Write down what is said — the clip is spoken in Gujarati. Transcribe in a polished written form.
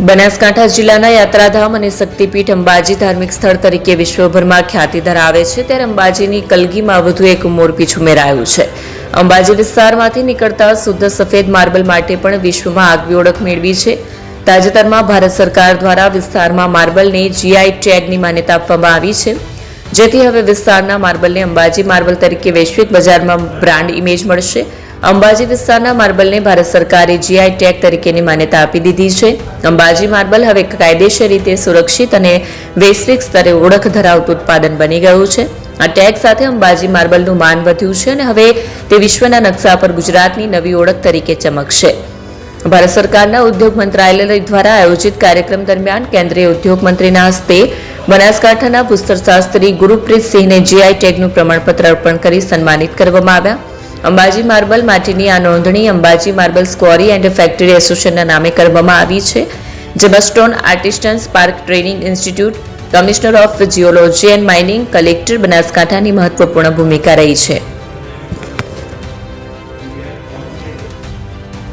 બનાસકાંઠા જિલ્લાના યાત્રાધામ અને શક્તિપીઠ અંબાજી ધાર્મિક સ્થળ તરીકે વિશ્વભરમાં ખ્યાતિ ધરાવે છે, ત્યારે અંબાજીની કલગીમાં વધુ એક મોરપીંછ ઉમેરાયું છે. અંબાજી વિસ્તારમાંથી નીકળતા શુદ્ધ સફેદ માર્બલ માટે પણ વિશ્વમાં આગવી ઓળખ મેળવી છે. તાજેતરમાં ભારત સરકાર દ્વારા વિસ્તારમાં માર્બલને જીઆઈ ટેગની માન્યતા આપવામાં આવી છે, જેથી હવે વિસ્તારના માર્બલને અંબાજી માર્બલ તરીકે વૈશ્વિક બજારમાં બ્રાન્ડ ઇમેજ મળશે. અંબાજી વિસ્તારના માર્બલને ભારત સરકારે જીઆઈ ટેગ તરીકેની માન્યતા આપી દીધી છે. અંબાજી માર્બલ હવે કાયદેસર રીતે સુરક્ષિત અને વૈશ્વિક સ્તરે ઓળખ ધરાવતું ઉત્પાદન બની ગયું છે. આ ટેગ સાથે અંબાજી માર્બલનું માન વધ્યું છે અને હવે તે વિશ્વના નકશા પર ગુજરાતની નવી ઓળખ તરીકે ચમકશે. ભારત સરકારના ઉદ્યોગ મંત્રાલય દ્વારા આયોજિત કાર્યક્રમ દરમિયાન કેન્દ્રીય ઉદ્યોગ મંત્રીના હસ્તે બનાસકાંઠાના ભૂસ્તરશાસ્ત્રી ગુરપ્રીતસિંહને જીઆઈ ટેગનું પ્રમાણપત્ર અર્પણ કરી સન્માનિત કરવામાં આવ્યા. અંબાજી માર્બલ માટેની આ નોંધણી Ambaji marble quarry and factory એસોસિએશનના નામે કરવામાં આવી છે, જેમાં stone artisans park training institute, commissioner of geology and mining, collector બનાસકાંઠાની મહત્વપૂર્ણ ભૂમિકા રહી છે.